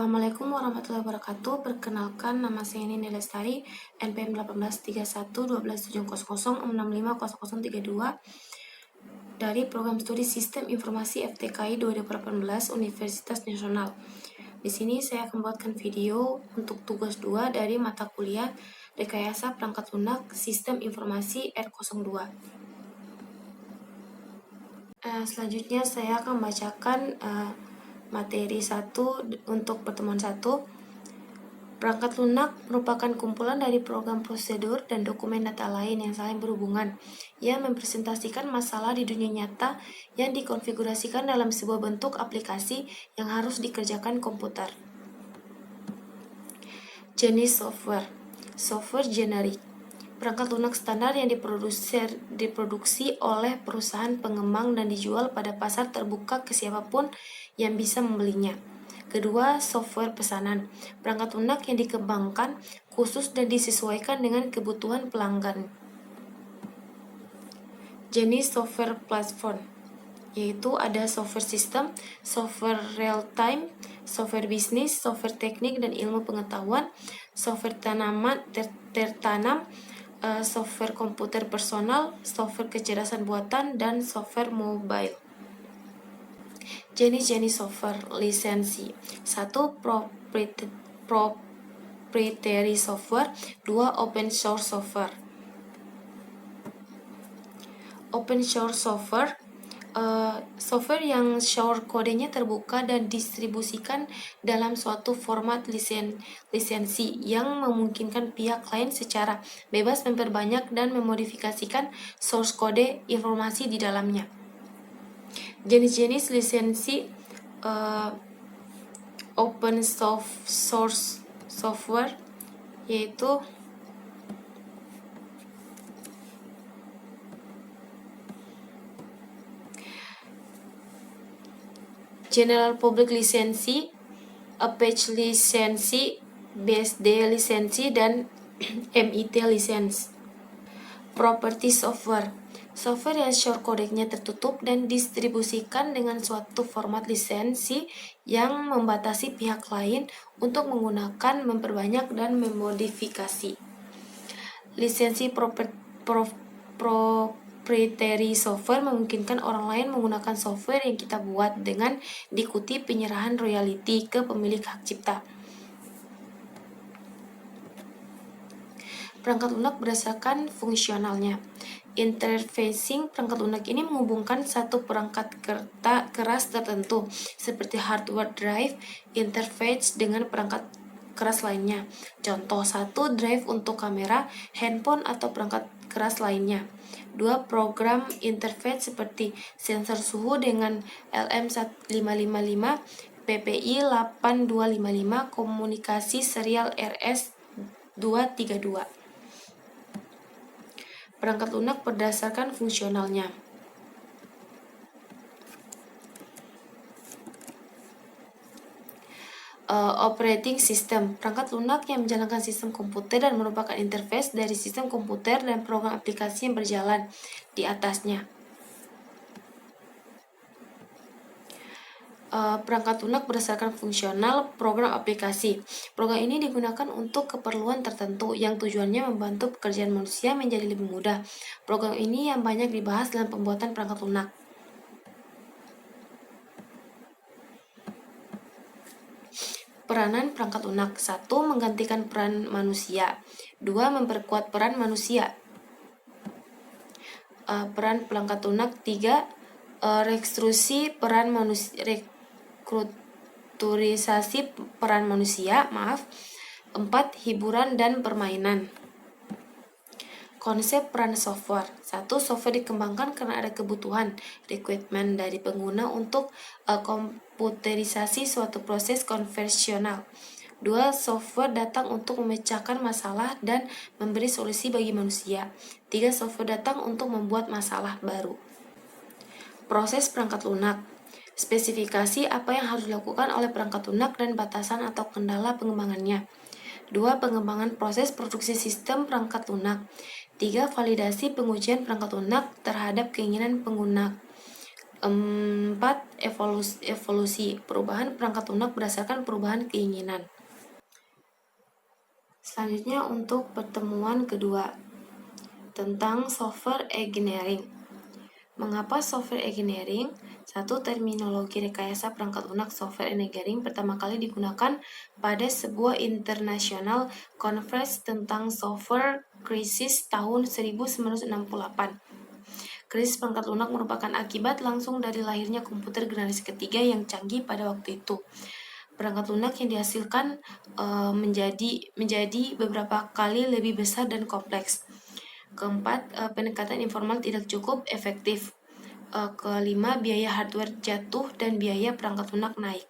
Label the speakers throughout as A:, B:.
A: Assalamualaikum warahmatullahi wabarakatuh. Perkenalkan, nama saya Nini Lestari, NPM 1831 12700 6650032 dari Program Studi Sistem Informasi FTKI 2018 Universitas Nasional. Di sini saya akan membuatkan video untuk tugas 2 dari mata kuliah Rekayasa Perangkat Lunak Sistem Informasi R02. Selanjutnya saya akan membacakan materi 1 untuk pertemuan 1. Perangkat lunak merupakan kumpulan dari program prosedur dan dokumen data lain yang saling berhubungan, yang mempresentasikan masalah di dunia nyata yang dikonfigurasikan dalam sebuah bentuk aplikasi yang harus dikerjakan komputer. Jenis software. Software generik. Perangkat lunak standar yang diproduksi oleh perusahaan pengembang dan dijual pada pasar terbuka ke siapapun yang bisa membelinya. Kedua, software pesanan. Perangkat lunak yang dikembangkan khusus dan disesuaikan dengan kebutuhan pelanggan. Jenis software platform, yaitu ada software system, software real time, software bisnis, software teknik dan ilmu pengetahuan, software tertanam, software komputer personal, software kecerdasan buatan, dan software mobile. Jenis-jenis software lisensi. 1. Proprietary software. 2. Open source software. Open source software, software yang source kodenya terbuka dan distribusikan dalam suatu format lisensi yang memungkinkan pihak lain secara bebas memperbanyak dan memodifikasikan source kode informasi di dalamnya. Jenis-jenis lisensi open source software yaitu General Public Lisensi, Apache Lisensi, BSD Lisensi, dan MIT License. Property Software, software yang source kodenya tertutup dan distribusikan dengan suatu format lisensi yang membatasi pihak lain untuk menggunakan, memperbanyak, dan memodifikasi. Lisensi proprietary software memungkinkan orang lain menggunakan software yang kita buat dengan diikuti penyerahan royalti ke pemilik hak cipta. Perangkat lunak berdasarkan fungsionalnya. Interfacing perangkat lunak ini menghubungkan satu perangkat keras tertentu seperti hardware drive interface dengan perangkat keras lainnya. Contoh 1, drive untuk kamera, handphone atau perangkat keras lainnya. 2, program interface seperti sensor suhu dengan LM1555, PPI 8255, komunikasi serial RS232. Perangkat lunak berdasarkan fungsionalnya. Operating system, perangkat lunak yang menjalankan sistem komputer dan merupakan interface dari sistem komputer dan program aplikasi yang berjalan di atasnya. Perangkat lunak berdasarkan fungsional program aplikasi. Program ini digunakan untuk keperluan tertentu yang tujuannya membantu pekerjaan manusia menjadi lebih mudah. Program ini yang banyak dibahas dalam pembuatan perangkat lunak. Peranan perangkat lunak. 1. Menggantikan peran manusia. 2. Memperkuat peran manusia. Peran perangkat lunak. 3. Restrukturisasi peran manusia. 4. Hiburan dan permainan. Konsep peran software. 1. Software dikembangkan karena ada kebutuhan requirement dari pengguna untuk komputerisasi suatu proses konvensional. 2. Software datang untuk memecahkan masalah dan memberi solusi bagi manusia. 3. Software datang untuk membuat masalah baru. Proses perangkat lunak. Spesifikasi apa yang harus dilakukan oleh perangkat lunak dan batasan atau kendala pengembangannya. 2. Pengembangan proses produksi sistem perangkat lunak. 3. Validasi pengujian perangkat lunak terhadap keinginan pengguna. 4. Evolusi. Perubahan perangkat lunak berdasarkan perubahan keinginan. Selanjutnya untuk pertemuan kedua tentang software engineering. Mengapa software engineering? Satu, terminologi rekayasa perangkat lunak software engineering pertama kali digunakan pada sebuah international conference tentang software krisis tahun 1968. Krisis perangkat lunak merupakan akibat langsung dari lahirnya komputer generasi ketiga yang canggih pada waktu itu. Perangkat lunak yang dihasilkan menjadi beberapa kali lebih besar dan kompleks. Keempat, pendekatan informal tidak cukup efektif. Kelima, biaya hardware jatuh dan biaya perangkat lunak naik.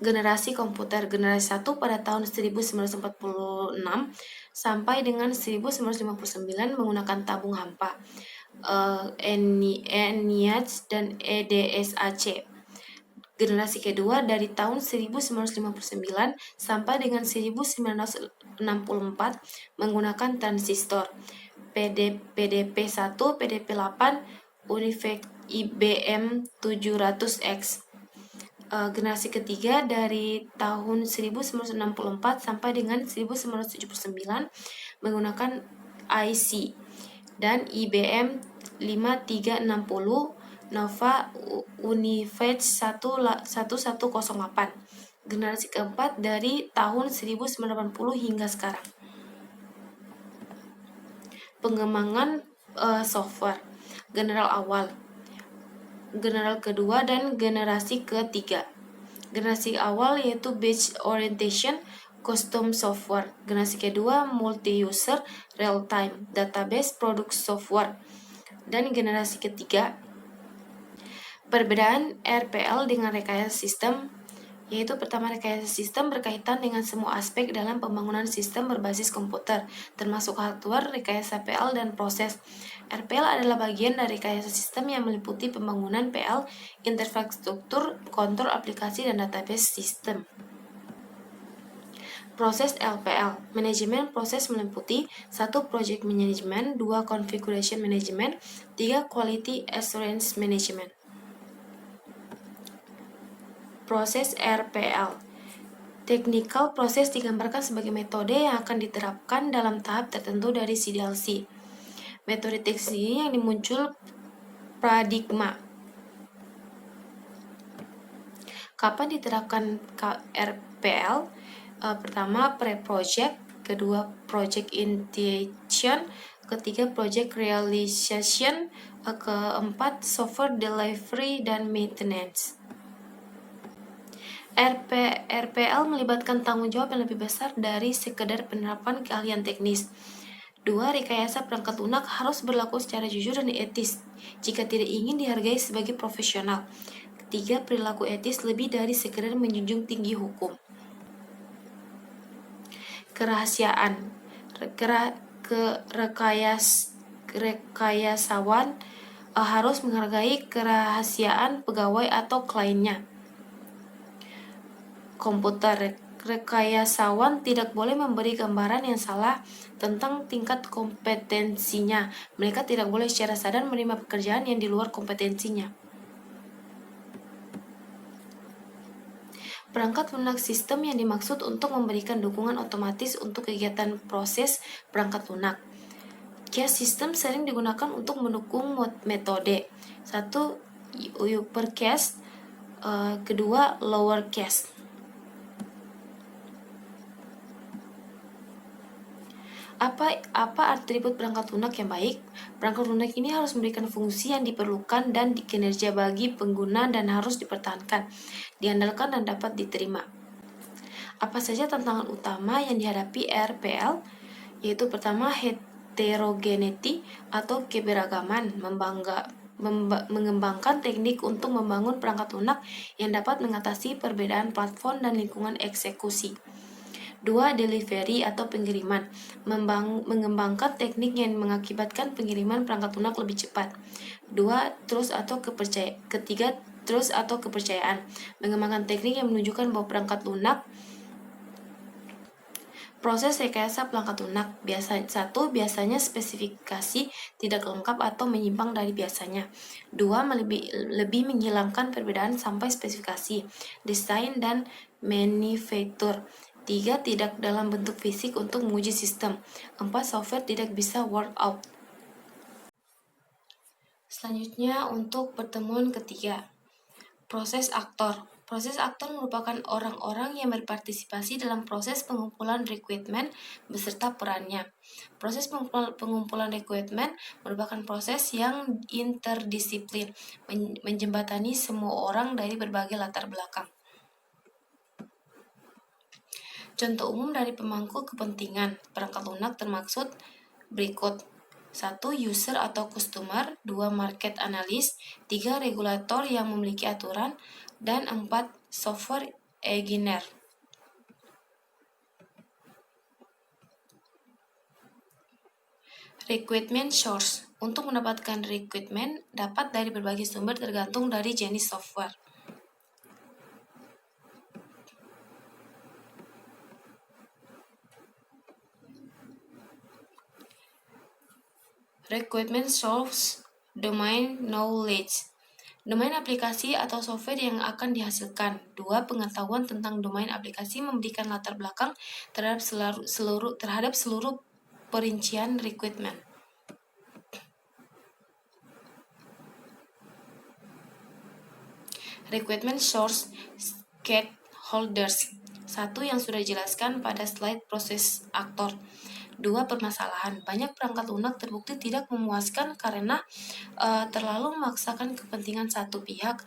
A: Generasi komputer generasi 1 pada tahun 1946 sampai dengan 1959 menggunakan tabung hampa, ENIAC dan EDSAC. Generasi kedua dari tahun 1959 sampai dengan 1964 menggunakan transistor PDP-1, PDP-8, UNIVAC IBM 700X. Generasi ketiga dari tahun 1964 sampai dengan 1979 menggunakan IC dan IBM 5360 Nova UNIVAC 1108. Generasi keempat dari tahun 1980 hingga sekarang. Pengembangan software general awal, general kedua, dan generasi ketiga. Generasi awal yaitu batch orientation custom software. Generasi kedua multi-user real-time database product software. Dan generasi ketiga perbedaan RPL dengan rekayasa sistem, yaitu pertama, rekayasa sistem berkaitan dengan semua aspek dalam pembangunan sistem berbasis komputer, termasuk hardware, rekayasa PL, dan proses. RPL adalah bagian dari rekayasa sistem yang meliputi pembangunan PL, infrastruktur, kontrol aplikasi, dan database sistem. Proses LPL, manajemen proses meliputi 1. Project management, 2. Configuration management, 3. Quality assurance management. Proses RPL. Technical proses digambarkan sebagai metode yang akan diterapkan dalam tahap tertentu dari CDLC. Metode teknis ini yang dimuncul paradigma. Kapan diterapkan RPL? Pertama, pre-project, kedua, project initiation, ketiga, project realization, keempat, software delivery dan maintenance. RPL melibatkan tanggung jawab yang lebih besar dari sekedar penerapan keahlian teknis. 2. Rekayasa perangkat lunak harus berlaku secara jujur dan etis jika tidak ingin dihargai sebagai profesional. 3. Perilaku etis lebih dari sekedar menjunjung tinggi hukum. Kerahasiaan. Rekayasawan harus menghargai kerahasiaan pegawai atau kliennya. Komputer. Rekayasawan tidak boleh memberi gambaran yang salah tentang tingkat kompetensinya. Mereka tidak boleh secara sadar menerima pekerjaan yang di luar kompetensinya. Perangkat lunak sistem yang dimaksud untuk memberikan dukungan otomatis untuk kegiatan proses perangkat lunak. Cache system sering digunakan untuk mendukung metode. 1. Upper cache, kedua lower cache. Apa atribut perangkat lunak yang baik? Perangkat lunak ini harus memberikan fungsi yang diperlukan dan kinerja bagi pengguna dan harus dipertahankan, diandalkan dan dapat diterima. Apa saja tantangan utama yang dihadapi RPL? Yaitu pertama, heterogeneity atau keberagaman, mengembangkan teknik untuk membangun perangkat lunak yang dapat mengatasi perbedaan platform dan lingkungan eksekusi. 2. Delivery atau pengiriman, mengembangkan teknik yang mengakibatkan pengiriman perangkat lunak lebih cepat. 2. Trust atau kepercayaan. Ketiga, trust atau kepercayaan, mengembangkan teknik yang menunjukkan bahwa Proses rekayasa perangkat lunak biasanya spesifikasi tidak lengkap atau menyimpang dari biasanya. 2. Lebih menghilangkan perbedaan sampai spesifikasi, desain, dan manufaktur. 3. Tidak dalam bentuk fisik untuk menguji sistem. 4. Software tidak bisa work out. Selanjutnya untuk pertemuan ketiga, proses aktor. Proses aktor merupakan orang-orang yang berpartisipasi dalam proses pengumpulan requirement beserta perannya. Proses pengumpulan requirement merupakan proses yang interdisiplin, menjembatani semua orang dari berbagai latar belakang. Contoh umum dari pemangku kepentingan perangkat lunak termaksud berikut. 1. User atau customer. 2. Market analyst. 3. Regulator yang memiliki aturan. Dan 4. Software engineer. Requirement source. Untuk mendapatkan requirement dapat dari berbagai sumber tergantung dari jenis software. Requirement source domain knowledge. Domain aplikasi atau software yang akan dihasilkan. 2. Pengetahuan tentang domain aplikasi memberikan latar belakang terhadap seluruh perincian requirement. Requirement source stakeholders. 1. Yang sudah dijelaskan pada slide proses aktor. 2. Permasalahan. Banyak perangkat lunak terbukti tidak memuaskan karena terlalu memaksakan kepentingan satu pihak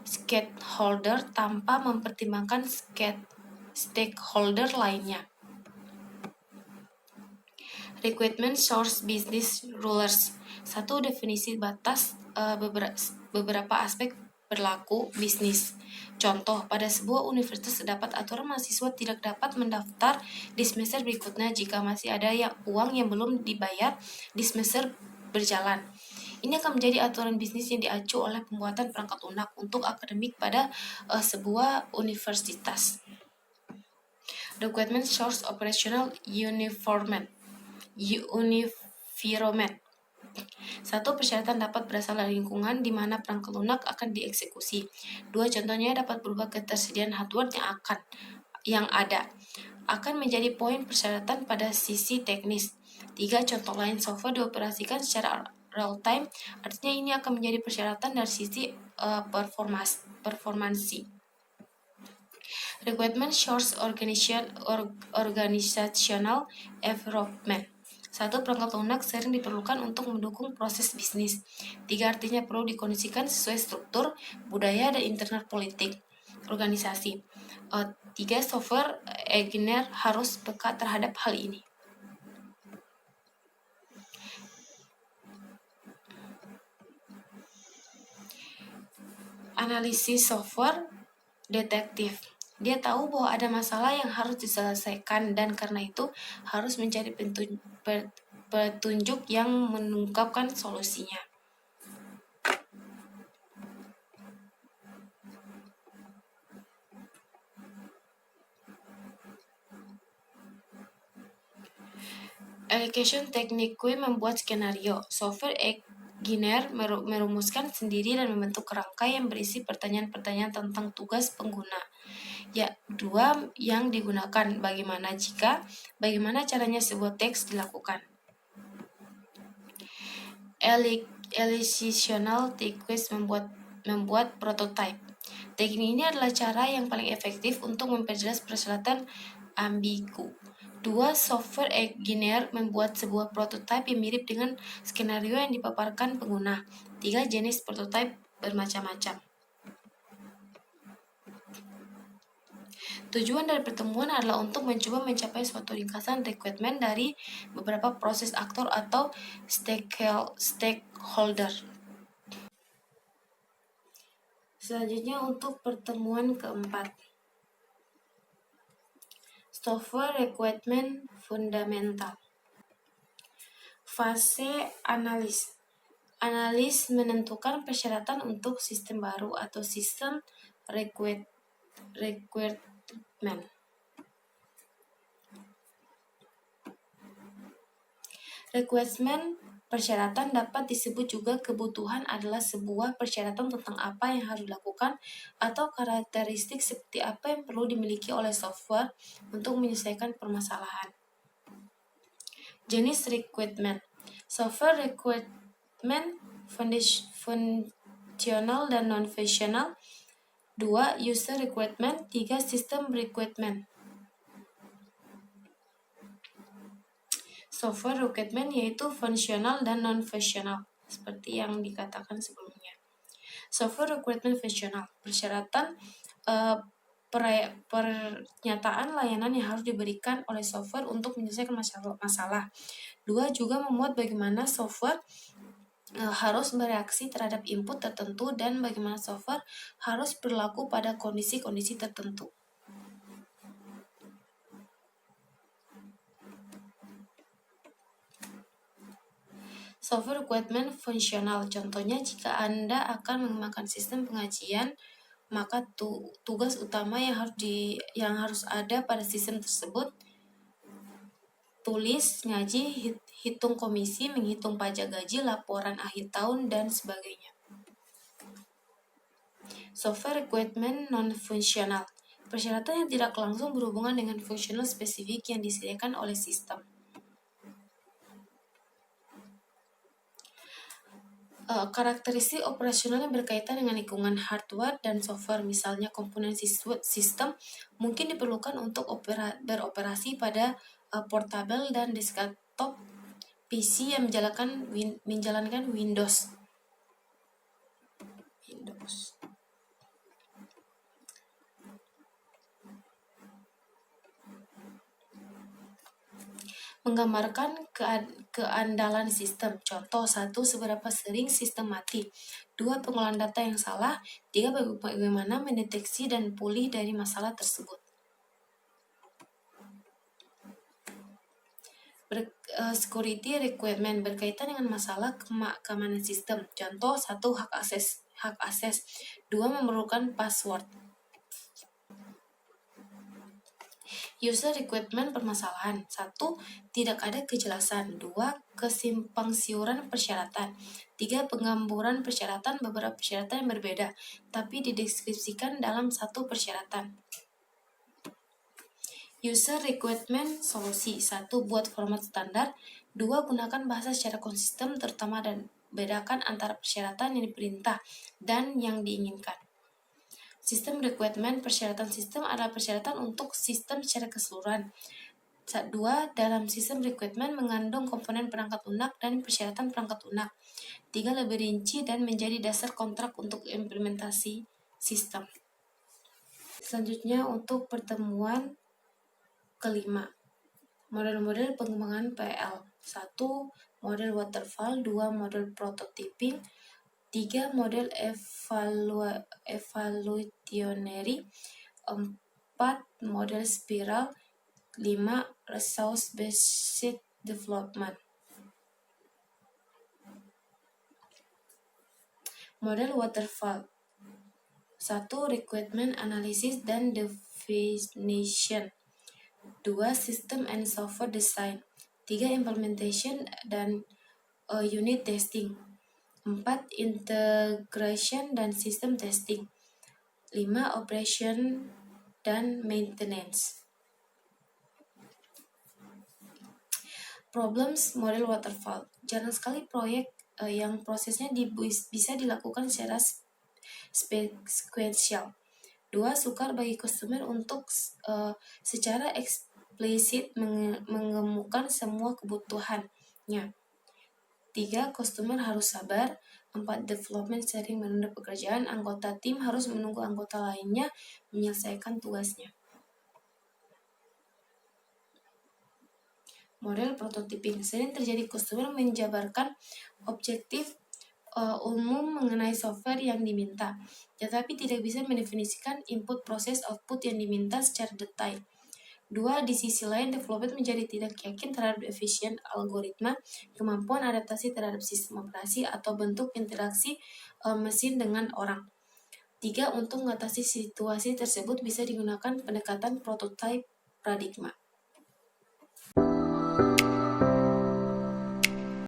A: stakeholder tanpa mempertimbangkan stakeholder lainnya. Requirement source business rulers. 1. Definisi batas beberapa aspek berlaku bisnis. Contoh, pada sebuah universitas terdapat aturan mahasiswa tidak dapat mendaftar di semester berikutnya jika masih ada uang yang belum dibayar di semester berjalan. Ini akan menjadi aturan bisnis yang diacu oleh pembuatan perangkat lunak untuk akademik pada sebuah universitas. Requirement source operational environment. 1. Persyaratan dapat berasal dari lingkungan di mana perangkat lunak akan dieksekusi. 2. Contohnya dapat berupa ketersediaan hardware yang ada. Akan menjadi poin persyaratan pada sisi teknis. 3. Contoh lain, software dioperasikan secara real time, artinya ini akan menjadi persyaratan dari sisi performansi. Requirement source organizational development. 1. Perangkat lunak sering diperlukan untuk mendukung proses bisnis. 3. Artinya perlu dikondisikan sesuai struktur, budaya, dan internal politik organisasi. 3. Software engineer harus peka terhadap hal ini. Analisis software detektif. Dia tahu bahwa ada masalah yang harus diselesaikan dan karena itu harus mencari petunjuk yang mengungkapkan solusinya. Allocation technique membuat skenario. Software engineer merumuskan sendiri dan membentuk kerangka yang berisi pertanyaan-pertanyaan tentang tugas pengguna. 2. Yang digunakan, bagaimana caranya sebuah teks dilakukan. Eliminational techniques membuat prototype. Teknik ini adalah cara yang paling efektif untuk memperjelas persyaratan ambigu. 2. Software engineer membuat sebuah prototype yang mirip dengan skenario yang dipaparkan pengguna. 3. Jenis prototype bermacam-macam. Tujuan dari pertemuan adalah untuk mencoba mencapai suatu ringkasan requirement dari beberapa proses aktor atau stakeholder. Selanjutnya untuk pertemuan keempat, software requirement fundamental. Fase analis. Analis menentukan persyaratan untuk sistem baru atau sistem requirement. Requirement persyaratan dapat disebut juga kebutuhan adalah sebuah persyaratan tentang apa yang harus dilakukan atau karakteristik seperti apa yang perlu dimiliki oleh software untuk menyelesaikan permasalahan. Jenis requirement. Software requirement functional dan non-functional. 2. User requirement. 3. System requirement. Software requirement yaitu fungsional dan non-fungsional, seperti yang dikatakan sebelumnya. Software requirement fungsional, persyaratan pernyataan layanan yang harus diberikan oleh software untuk menyelesaikan masalah. 2. Juga memuat bagaimana software harus bereaksi terhadap input tertentu dan bagaimana software harus berlaku pada kondisi-kondisi tertentu. Software requirement fungsional. Contohnya, jika Anda akan mengembangkan sistem pengajian, maka tugas utama yang harus ada pada sistem tersebut: tulis, ngaji, hitung komisi, menghitung pajak gaji, laporan akhir tahun, dan sebagainya. Software requirement non-fungsional. Persyaratan yang tidak langsung berhubungan dengan fungsional spesifik yang disediakan oleh sistem. Karakteristik operasional yang berkaitan dengan lingkungan hardware dan software, misalnya komponen sistem mungkin diperlukan untuk beroperasi pada portable dan desktop PC yang menjalankan Windows. Menggambarkan keandalan sistem. Contoh: 1. Seberapa sering sistem mati. 2. Pengolahan data yang salah. 3. Bagaimana mendeteksi dan pulih dari masalah tersebut. Security requirement berkaitan dengan masalah keamanan sistem. Contoh: 1. Hak akses. 2. Memerlukan password. User requirement permasalahan. 1. Tidak ada kejelasan. 2. Kesimpangsiuran persyaratan. 3. Penggamburan persyaratan. Beberapa persyaratan yang berbeda, tapi dideskripsikan dalam satu persyaratan. User requirement solusi. 1. Buat format standar. 2. Gunakan bahasa secara konsisten, terutama dan bedakan antara persyaratan yang diperintah dan yang diinginkan. Sistem requirement persyaratan sistem adalah persyaratan untuk sistem secara keseluruhan. 2. Dalam sistem requirement mengandung komponen perangkat lunak dan persyaratan perangkat lunak. 3. Lebih rinci dan menjadi dasar kontrak untuk implementasi sistem. Selanjutnya untuk pertemuan kelima, model-model pengembangan PL. 1. Model waterfall. 2. Model prototyping. 3. Model evolutionary. 4. Model spiral. 5. Resource-based development. Model waterfall. 1. Requirement analysis dan definition. 2. System and software design. 3. Implementation dan unit testing. 4. Integration dan system testing. 5. Operation dan maintenance. Problems model waterfall. Jarang sekali proyek yang prosesnya bisa dilakukan secara sequential. 2. Sukar bagi customer untuk secara eksplisit mengemukakan semua kebutuhannya. 3. Customer harus sabar. 4. Development sering menunda pekerjaan. Anggota tim harus menunggu anggota lainnya menyelesaikan tugasnya. Model prototyping. Sering terjadi customer menjabarkan objektif umum mengenai software yang diminta, tetapi tidak bisa mendefinisikan input proses output yang diminta secara detail. 2. Di sisi lain, development menjadi tidak yakin terhadap efisien algoritma, kemampuan adaptasi terhadap sistem operasi, atau bentuk interaksi mesin dengan orang. 3. Untuk mengatasi situasi tersebut bisa digunakan pendekatan prototype paradigma.